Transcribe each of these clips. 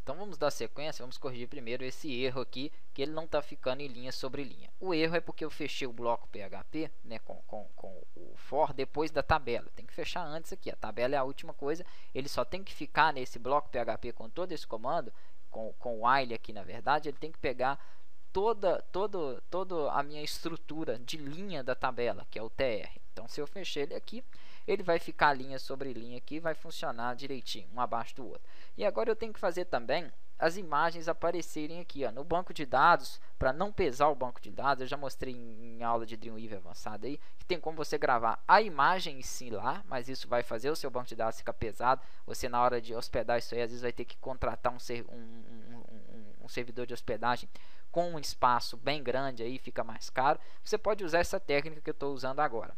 Então vamos dar sequência, vamos corrigir primeiro esse erro aqui, que ele não está ficando em linha sobre linha. O erro é porque eu fechei o bloco PHP, né, com o for depois da tabela. Tem que fechar antes aqui, a tabela é a última coisa, ele só tem que ficar nesse bloco PHP com todo esse comando, com o while aqui na verdade, ele tem que pegar toda a minha estrutura de linha da tabela, que é o TR. Então se eu fechar ele aqui, ele vai ficar linha sobre linha aqui, vai funcionar direitinho, um abaixo do outro. E agora eu tenho que fazer também as imagens aparecerem aqui, ó, no banco de dados, para não pesar o banco de dados. Eu já mostrei em aula de Dreamweaver avançada aí, que tem como você gravar a imagem em si lá, mas isso vai fazer o seu banco de dados ficar pesado. Você, na hora de hospedar isso aí, às vezes vai ter que contratar um servidor de hospedagem com um espaço bem grande, aí fica mais caro. Você pode usar essa técnica que eu estou usando agora.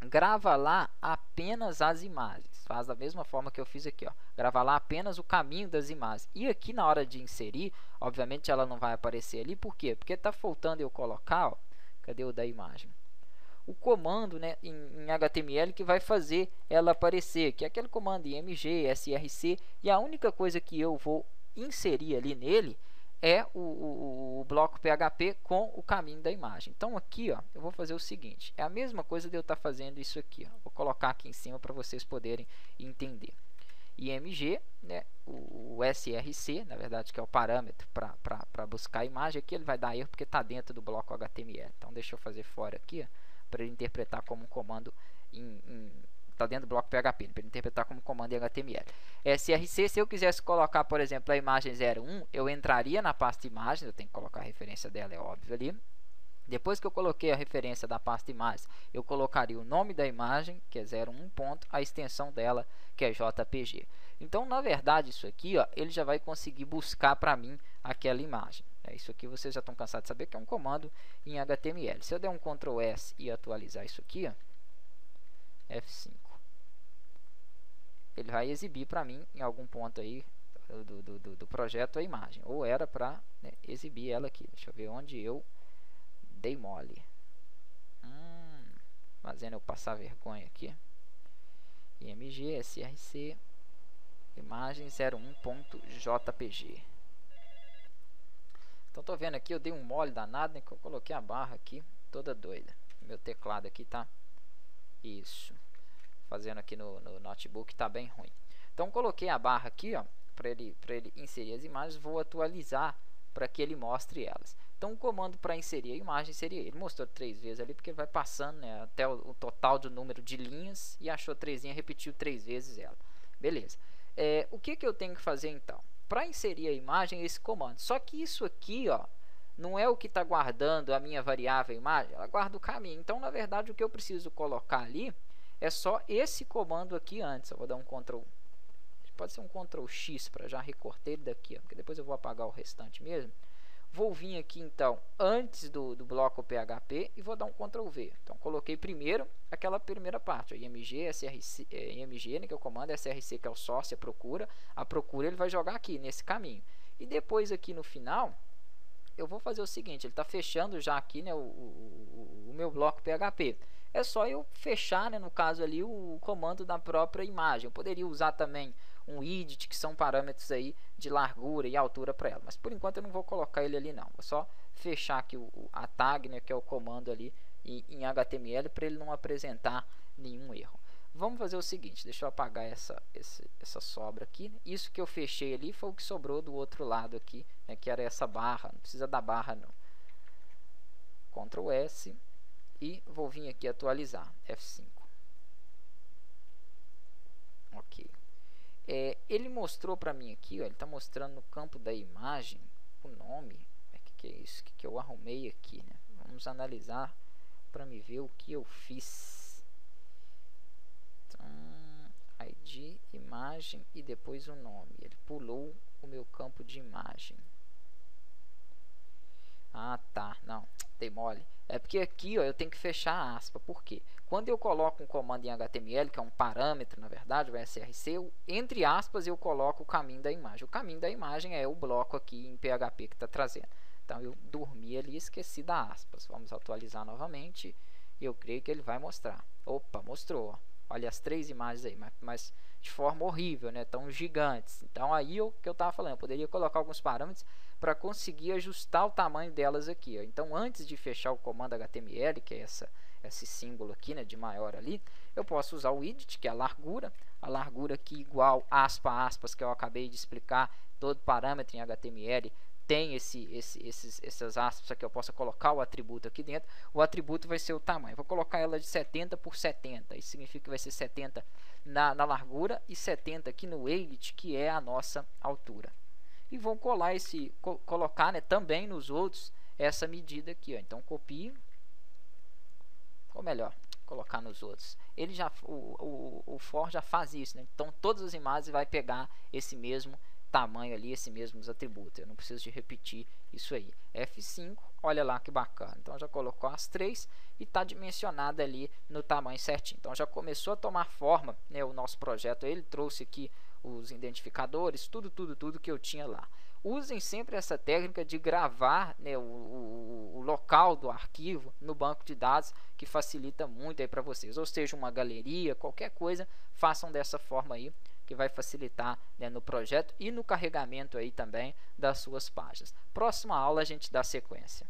Grava lá apenas as imagens, faz da mesma forma que eu fiz aqui, ó. Grava lá apenas o caminho das imagens. E aqui na hora de inserir, obviamente ela não vai aparecer ali, por quê? Porque está faltando eu colocar, ó, cadê o da imagem? O comando, né, em HTML que vai fazer ela aparecer, que é aquele comando img, src, e a única coisa que eu vou inserir ali nele é o bloco PHP com o caminho da imagem. Então aqui, ó, eu vou fazer o seguinte, é a mesma coisa de eu estar fazendo isso aqui, ó. Vou colocar aqui em cima para vocês poderem entender. IMG, né, o src, na verdade, que é o parâmetro para buscar a imagem, aqui ele vai dar erro porque está dentro do bloco HTML. Então deixa eu fazer fora aqui, para ele interpretar como um comando está dentro do bloco PHP, para ele interpretar como comando em HTML. src, se eu quisesse colocar, por exemplo, a imagem 01, eu entraria na pasta imagens, eu tenho que colocar a referência dela, é óbvio ali. Depois que eu coloquei a referência da pasta imagens, eu colocaria o nome da imagem, que é 01 ponto, a extensão dela, que é JPG. Então, na verdade, isso aqui, ó, ele já vai conseguir buscar para mim aquela imagem. Isso aqui vocês já estão cansados de saber que é um comando em HTML. Se eu der um Ctrl S e atualizar isso aqui, ó, F5, ele vai exibir para mim em algum ponto aí do projeto a imagem, ou era para, né, exibir ela aqui. Deixa eu ver onde eu dei mole, fazendo eu passar vergonha aqui. IMG, src, imagem 01.jpg. Então tô vendo aqui, eu dei um mole danado, né, que eu coloquei a barra aqui toda doida. Meu teclado aqui tá isso, fazendo aqui no notebook, tá bem ruim. Então coloquei a barra aqui, ó, para ele inserir as imagens. Vou atualizar para que ele mostre elas. Então o comando para inserir a imagem seria, ele mostrou 3 vezes ali, porque vai passando, né, até o total do número de linhas, e achou 3 linhas, repetiu 3 vezes ela. Beleza. O que eu tenho que fazer então? Para inserir a imagem, esse comando. Só que isso aqui, ó, não é o que está guardando a minha variável imagem, ela guarda o caminho. Então, na verdade, o que eu preciso colocar ali é só esse comando aqui antes. Eu vou dar um Ctrl, pode ser um Ctrl X para já recortar ele daqui, ó, porque depois eu vou apagar o restante mesmo. Vou vir aqui então antes do bloco PHP e vou dar um Ctrl V. Então coloquei primeiro aquela primeira parte, ó, IMG, src, IMG, né, que é o comando, src, que é o source, a procura ele vai jogar aqui nesse caminho. E depois aqui no final eu vou fazer o seguinte, ele está fechando já aqui, né, o meu bloco PHP. É só eu fechar, né, no caso ali, o comando da própria imagem. Eu poderia usar também um edit, que são parâmetros aí de largura e altura para ela. Mas por enquanto eu não vou colocar ele ali não. Vou só fechar aqui a tag, né, que é o comando ali em HTML, para ele não apresentar nenhum erro. Vamos fazer o seguinte, deixa eu apagar essa sobra aqui. Isso que eu fechei ali foi o que sobrou do outro lado aqui, né, que era essa barra. Não precisa da barra não. Ctrl S e vou vir aqui atualizar, F5. Ok. Ele mostrou para mim aqui, ó, ele está mostrando no campo da imagem o nome. Que é isso que eu arrumei aqui, né? Vamos analisar para me ver o que eu fiz. Então, ID, imagem e depois o nome. Ele pulou o meu campo de imagem. Ah, tá. Não, dei mole. É porque aqui, ó, eu tenho que fechar a aspa. Por quê? Quando eu coloco um comando em HTML, que é um parâmetro, na verdade, o src, entre aspas, eu coloco o caminho da imagem. O caminho da imagem é o bloco aqui em PHP que está trazendo. Então, eu dormi ali e esqueci da aspas. Vamos atualizar novamente. Eu creio que ele vai mostrar. Opa, mostrou. Ó. Olha as 3 imagens aí. Mas de forma horrível, né, tão gigantes. Então aí o que eu estava falando, eu poderia colocar alguns parâmetros para conseguir ajustar o tamanho delas aqui, ó. Então antes de fechar o comando HTML, que é esse símbolo aqui, né, de maior ali, eu posso usar o width, que é a largura aqui igual aspas, que eu acabei de explicar. Todo parâmetro em HTML tem essas aspas aqui, eu posso colocar o atributo aqui dentro. O atributo vai ser o tamanho, vou colocar ela de 70 por 70, isso significa que vai ser 70 na largura e 70 aqui no width, que é a nossa altura. E vou colar colocar, né, também nos outros essa medida aqui, ó. Então copio, ou melhor, colocar nos outros. Ele já o for já faz isso, né? Então todas as imagens vai pegar esse mesmo tamanho ali, esses mesmos atributos. Eu não preciso de repetir isso aí. F5, olha lá que bacana. Então já colocou as três e está dimensionada ali no tamanho certinho. Então já começou a tomar forma, né, o nosso projeto. Ele trouxe aqui os identificadores, tudo que eu tinha lá. Usem sempre essa técnica de gravar, né, o local do arquivo no banco de dados, que facilita muito aí para vocês. Ou seja, uma galeria, qualquer coisa, façam dessa forma aí, que vai facilitar, né, no projeto e no carregamento aí também das suas páginas. Próxima aula a gente dá sequência.